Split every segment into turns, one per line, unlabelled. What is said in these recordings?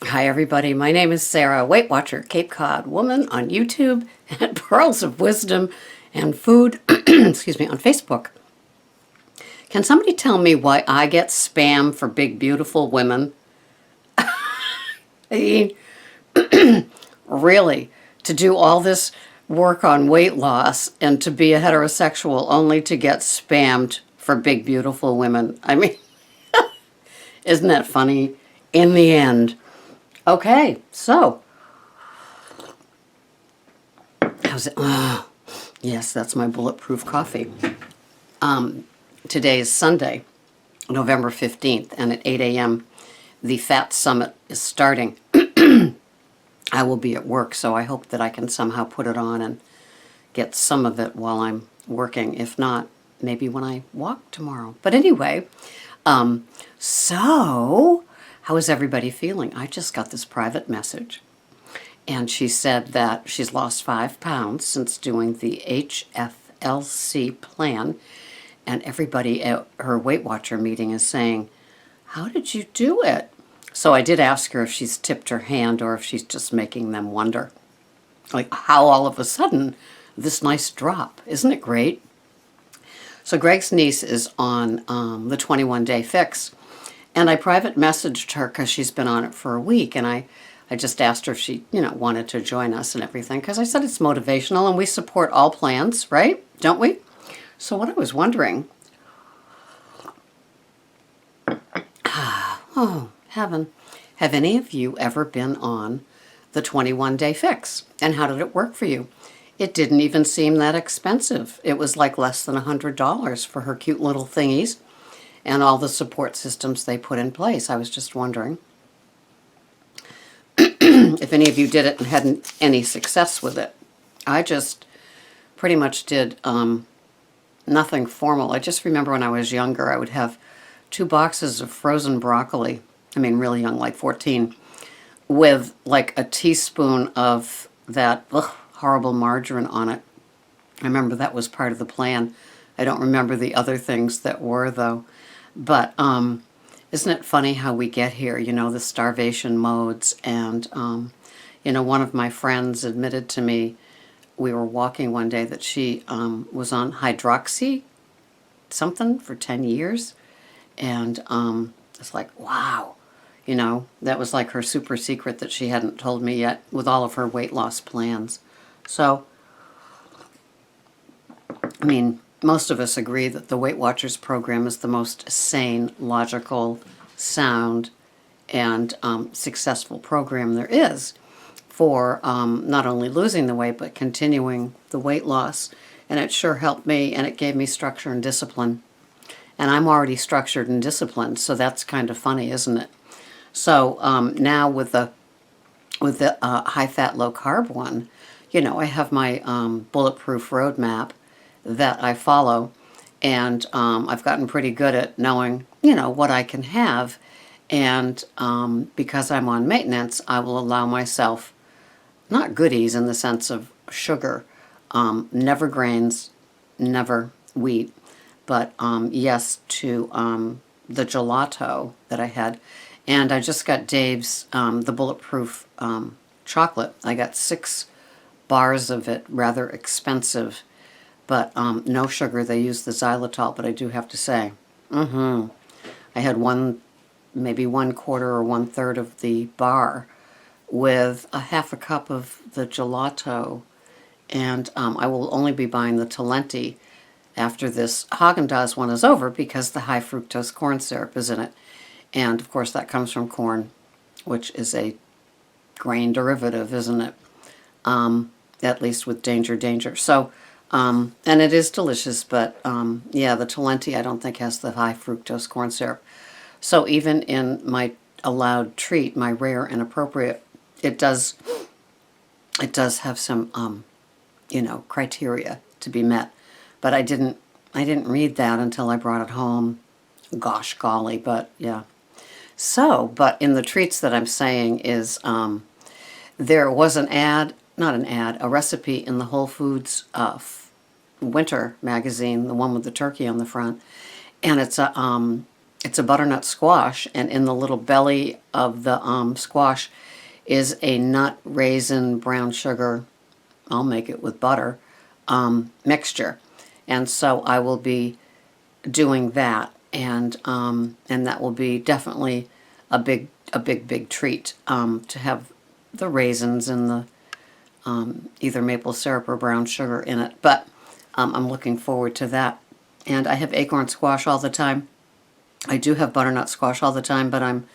Hi, everybody. My name is Sarah, Weight Watcher, Cape Cod woman on YouTube, and Pearls of Wisdom and Food, excuse me, on Facebook. Can somebody tell me why I get spam for big, beautiful women? I mean, really, to do all this work on weight loss and to be a heterosexual only to get spammed for big, beautiful women. I mean, isn't that funny in the end? Okay, so, how's it? Yes, that's my bulletproof coffee. Today is Sunday, November 15th, and at 8 a.m., the FAT Summit is starting. I will be at work, so I hope that I can somehow put it on and get some of it while I'm working. If not, maybe when I walk tomorrow. But anyway, so how is everybody feeling? I just got this private message, and she said that she's lost 5 pounds since doing the HFLC plan, and everybody at her Weight Watcher meeting is saying, how did you do it? So I did ask her if she's tipped her hand or if she's just making them wonder. Like, how all of a sudden this nice drop? Isn't it great? So Greg's niece is on the 21-day fix. And I private messaged her because she's been on it for a week. And I just asked her if she, wanted to join us and everything. Because I said it's motivational and we support all plans, right? Don't we? So what I was wondering, oh, heaven, have any of you ever been on the 21-day fix? And how did it work for you? It didn't even seem that expensive. It was like less than $100 for her cute little thingies and all the support systems they put in place. I was just wondering if any of you did it and hadn't any success with it. I just pretty much did nothing formal. I just remember when I was younger, I would have 2 boxes of frozen broccoli. I mean, really young, like 14, with like a teaspoon of that horrible margarine on it. I remember that was part of the plan. I don't remember the other things that were, though. But isn't it funny how we get here, the starvation modes? And, one of my friends admitted to me, we were walking one day, that she was on hydroxy something for 10 years. And it's like, wow, that was like her super secret that she hadn't told me yet with all of her weight loss plans. So, I mean, most of us agree that the Weight Watchers program is the most sane, logical, sound, and successful program there is for not only losing the weight, but continuing the weight loss. And it sure helped me, and it gave me structure and discipline. And I'm already structured and disciplined, so that's kind of funny, isn't it? So now with the high-fat, low-carb one, I have my bulletproof roadmap that I follow, and I've gotten pretty good at knowing, what I can have. And because I'm on maintenance, I will allow myself, not goodies in the sense of sugar, never grains, never wheat, but yes to the gelato that I had. And I just got Dave's, the bulletproof chocolate. I got 6 bars of it, rather expensive, but no sugar. They use the xylitol, but I do have to say, I had maybe 1/4 or 1/3 of the bar with a half a cup of the gelato, and I will only be buying the Talenti after this Haagen-Dazs one is over because the high fructose corn syrup is in it. And of course that comes from corn, which is a grain derivative, isn't it? At least with danger. So, and it is delicious, but yeah, the Talenti I don't think has the high fructose corn syrup. So even in my allowed treat, my rare and appropriate, it does have some criteria to be met. But I didn't read that until I brought it home. Gosh golly, but yeah. So, but in the treats that I'm saying is, there was a recipe in the Whole Foods winter magazine, the one with the turkey on the front, and it's a it's a butternut squash, and in the little belly of the squash is a nut, raisin, brown sugar, I'll make it with butter, mixture. And so I will be doing that, and that will be definitely a big treat, to have the raisins and the either maple syrup or brown sugar in it. But I'm looking forward to that. And I have acorn squash all the time. I do have butternut squash all the time, but I'm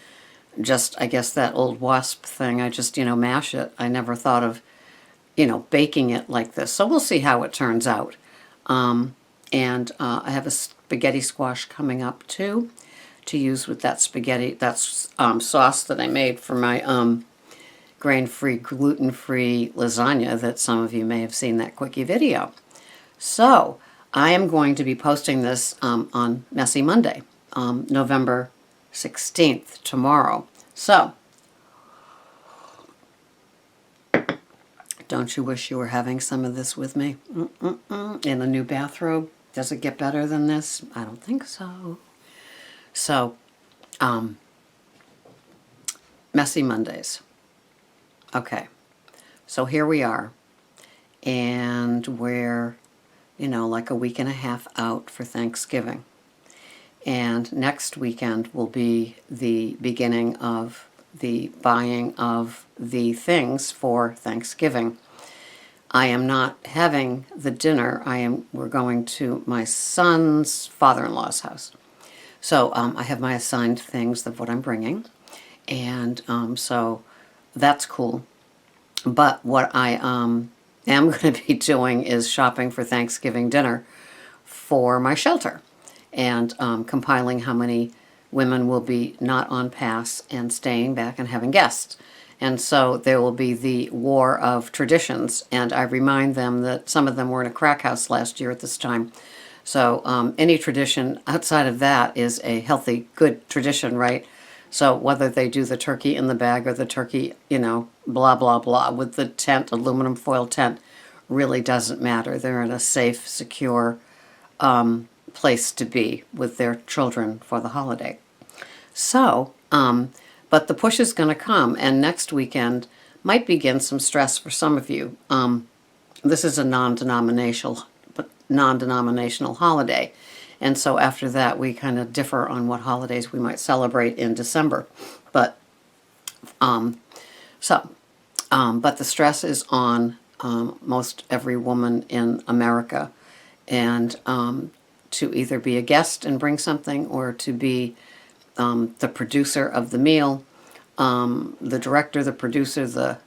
just, I guess, that old wasp thing. I just, mash it. I never thought of, baking it like this. So we'll see how it turns out. And I have a spaghetti squash coming up too, to use with that spaghetti, that's sauce that I made for my grain-free, gluten-free lasagna that some of you may have seen that quickie video. So I am going to be posting this on Messy Monday, November 16th, tomorrow. So don't you wish you were having some of this with me? In a new bathrobe? Does it get better than this? I don't think so. So, Messy Mondays. Okay, so here we are, and we're, like a week and a half out for Thanksgiving. And next weekend will be the beginning of the buying of the things for Thanksgiving. I am not having the dinner. We're going to my son's father-in-law's house. So I have my assigned things of what I'm bringing, and so that's cool. But what I am going to be doing is shopping for Thanksgiving dinner for my shelter, and compiling how many women will be not on pass and staying back and having guests. And so there will be the war of traditions, and I remind them that some of them were in a crack house last year at this time. So any tradition outside of that is a healthy, good tradition, right? So whether they do the turkey in the bag or the turkey, blah, blah, blah, with the tent, aluminum foil tent, really doesn't matter. They're in a safe, secure place to be with their children for the holiday. So, but the push is going to come, and next weekend might begin some stress for some of you. This is a non-denominational holiday, and so after that we kind of differ on what holidays we might celebrate in December. But but the stress is on most every woman in America, and to either be a guest and bring something, or to be the producer of the meal, the director, the producer, the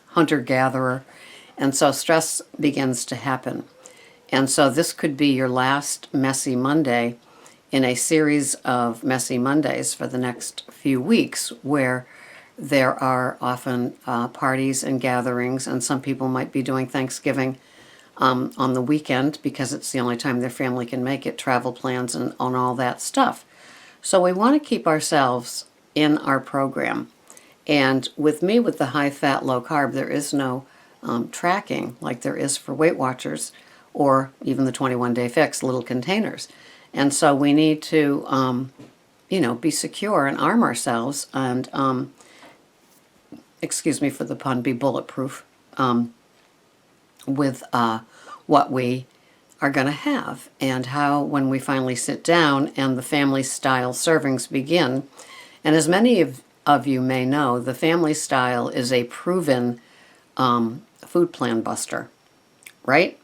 hunter-gatherer. And so stress begins to happen. And so this could be your last Messy Monday in a series of Messy Mondays for the next few weeks, where there are often parties and gatherings, and some people might be doing Thanksgiving on the weekend because it's the only time their family can make it, travel plans and on all that stuff. So we want to keep ourselves in our program. And with me, with the high-fat, low-carb, there is no tracking like there is for Weight Watchers, or even the 21-day fix, little containers. And so we need to, be secure and arm ourselves and, excuse me for the pun, be bulletproof with what we are going to have, and how, when we finally sit down and the family-style servings begin. And as many of you may know, the family style is a proven food plan buster, right?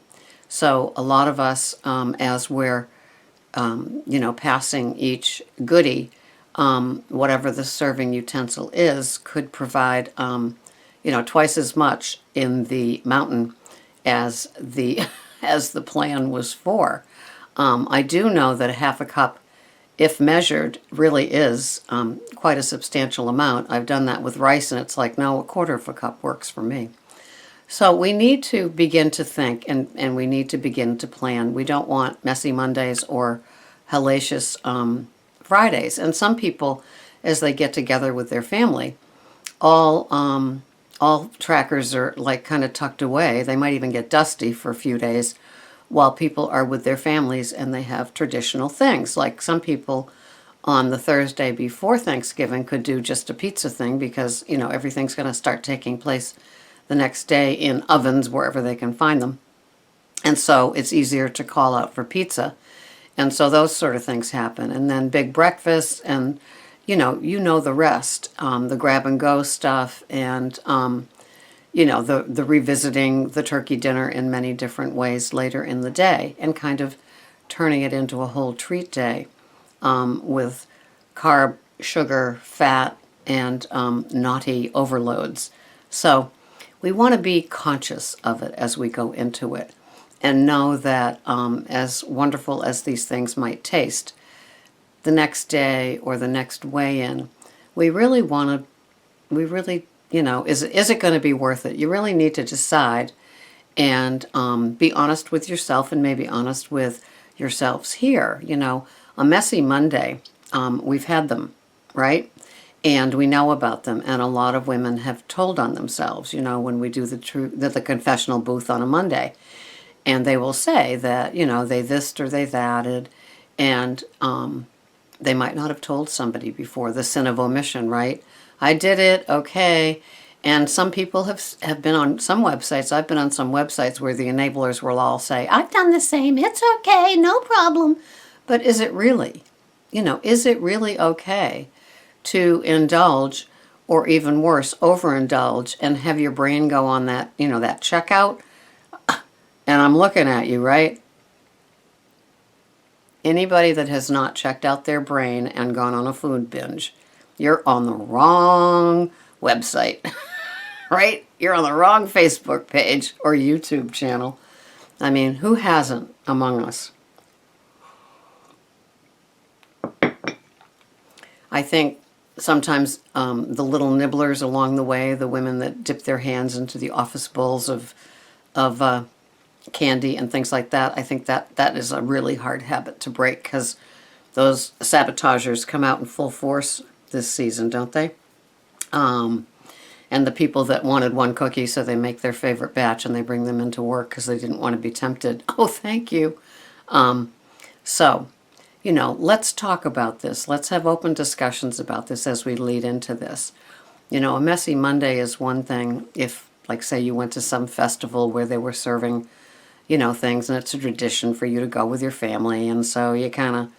So a lot of us, as we're, passing each goodie, whatever the serving utensil is, could provide, twice as much in the mountain as the as the plan was for. I do know that a half a cup, if measured, really is quite a substantial amount. I've done that with rice, and it's like, no, a quarter of a cup works for me. So we need to begin to think, and we need to begin to plan. We don't want Messy Mondays or hellacious Fridays. And some people, as they get together with their family, all trackers are like kind of tucked away. They might even get dusty for a few days while people are with their families and they have traditional things. Like some people on the Thursday before Thanksgiving could do just a pizza thing because, everything's going to start taking place the next day in ovens wherever they can find them. And so it's easier to call out for pizza. And so those sort of things happen. And then big breakfasts and, the rest, the grab and go stuff and, the revisiting the turkey dinner in many different ways later in the day and kind of turning it into a whole treat day with carb, sugar, fat, and naughty overloads. So we want to be conscious of it as we go into it and know that as wonderful as these things might taste, the next day or the next weigh-in, we really want to, is it going to be worth it? You really need to decide and be honest with yourself and maybe honest with yourselves here. A messy Monday, we've had them, right? And we know about them, and a lot of women have told on themselves, when we do the confessional booth on a Monday. And they will say that, they thised or they thatted, and they might not have told somebody before, the sin of omission, right? I did it, okay. And some people have been on some websites. I've been on some websites where the enablers will all say, I've done the same, it's okay, no problem. But is it really? Is it really okay to indulge or even worse, overindulge and have your brain go on that, that checkout? And I'm looking at you, right? Anybody that has not checked out their brain and gone on a food binge, you're on the wrong website, right? You're on the wrong Facebook page or YouTube channel. I mean, who hasn't among us? I think sometimes the little nibblers along the way, the women that dip their hands into the office bowls of candy and things like that, I think that is a really hard habit to break because those sabotagers come out in full force this season, don't they? And the people that wanted one cookie, so they make their favorite batch and they bring them into work because they didn't want to be tempted. Oh, thank you. So, let's talk about this. Let's have open discussions about this as we lead into this. A messy Monday is one thing if, like, say you went to some festival where they were serving, things, and it's a tradition for you to go with your family, and so you kind of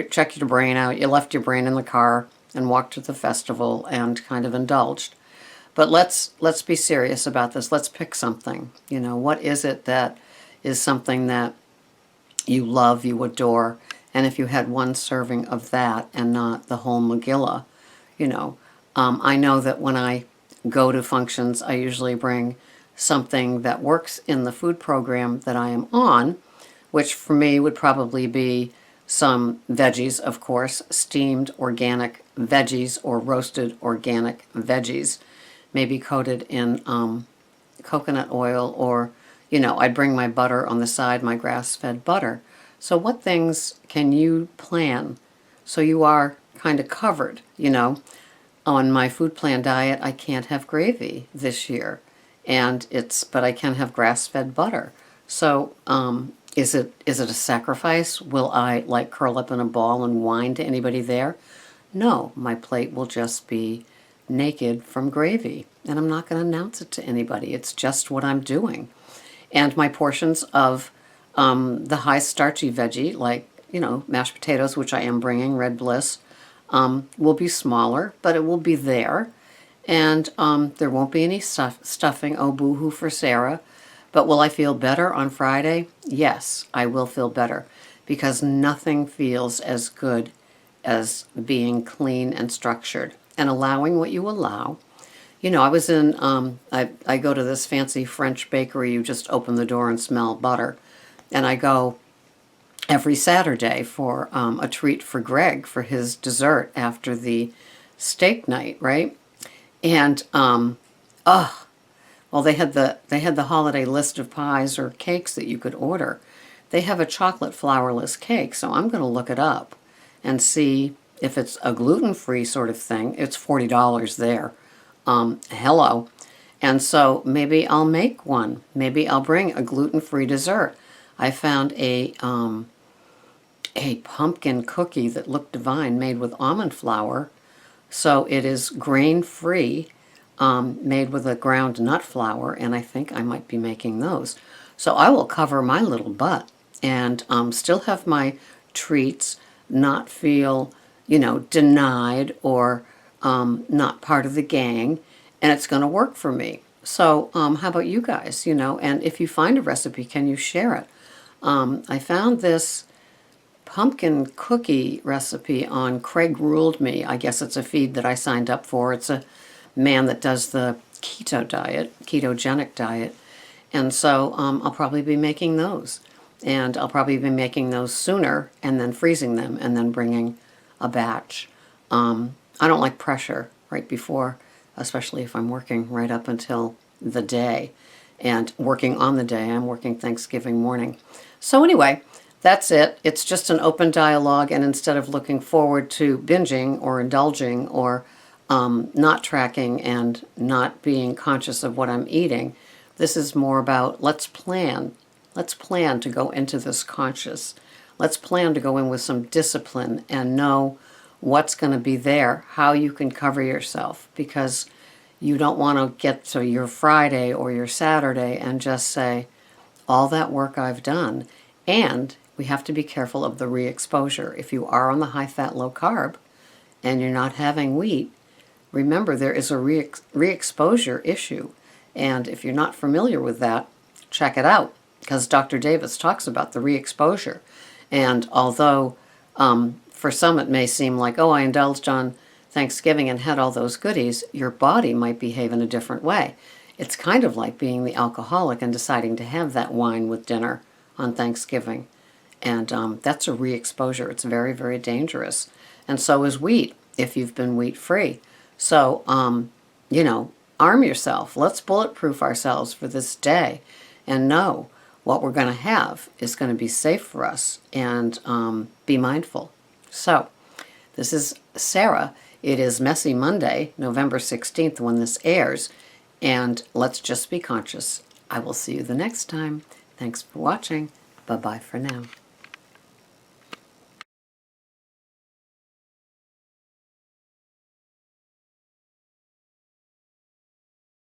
check your brain out. You left your brain in the car and walked to the festival and kind of indulged. But let's be serious about this. Let's pick something. What is it that is something that you love, you adore, and if you had one serving of that and not the whole Megillah, I know that when I go to functions, I usually bring something that works in the food program that I am on, which for me would probably be some veggies, of course, steamed organic veggies or roasted organic veggies, maybe coated in coconut oil, or, I'd bring my butter on the side, my grass-fed butter. So what things can you plan so you are kind of covered, On my food plan diet, I can't have gravy this year, but I can have grass-fed butter. So is it a sacrifice? Will I curl up in a ball and whine to anybody there? No, my plate will just be naked from gravy, and I'm not going to announce it to anybody. It's just what I'm doing. And my portions of the high starchy veggie, like, mashed potatoes, which I am bringing, Red Bliss, will be smaller, but it will be there. And there won't be any stuffing. Oh, boo-hoo for Sarah. But will I feel better on Friday? Yes, I will feel better, because nothing feels as good as being clean and structured and allowing what you allow. I was in, I go to this fancy French bakery. You just open the door and smell butter. And I go every Saturday for a treat for Greg for his dessert after the steak night, right? And, well, they had the holiday list of pies or cakes that you could order. They have a chocolate flourless cake, so I'm going to look it up and see if it's a gluten-free sort of thing. It's $40 there. Hello. And so maybe I'll make one. Maybe I'll bring a gluten-free dessert. I found a a pumpkin cookie that looked divine made with almond flour. So it is grain-free, made with a ground nut flour, and I think I might be making those. So I will cover my little butt and still have my treats, not feel, denied or not part of the gang, and it's going to work for me. So how about you guys, and if you find a recipe, can you share it? I found this pumpkin cookie recipe on Craig Ruled Me. I guess it's a feed that I signed up for. It's a man that does the keto diet, ketogenic diet. And so I'll probably be making those. And I'll probably be making those sooner and then freezing them and then bringing a batch. I don't like pressure right before, especially if I'm working right up until the day and working on the day. I'm working Thanksgiving morning. So anyway, that's it. It's just an open dialogue, and instead of looking forward to binging or indulging or not tracking and not being conscious of what I'm eating, this is more about let's plan. Let's plan to go into this conscious. Let's plan to go in with some discipline and know what's going to be there, how you can cover yourself, because you don't want to get to your Friday or your Saturday and just say, all that work I've done. And we have to be careful of the re-exposure. If you are on the high-fat, low-carb and you're not having wheat, remember there is a re-exposure issue. And if you're not familiar with that, check it out, because Dr. Davis talks about the re-exposure. And although for some it may seem like, oh, I indulged on Thanksgiving and had all those goodies, your body might behave in a different way. It's kind of like being the alcoholic and deciding to have that wine with dinner on Thanksgiving. And that's a re-exposure. It's very, very dangerous. And so is wheat, if you've been wheat-free. So, arm yourself. Let's bulletproof ourselves for this day and know what we're going to have is going to be safe for us, and be mindful. So, this is Sarah. It is Messy Monday, November 16th, when this airs, and let's just be conscious. I will see you the next time. Thanks for watching. Bye-bye for now.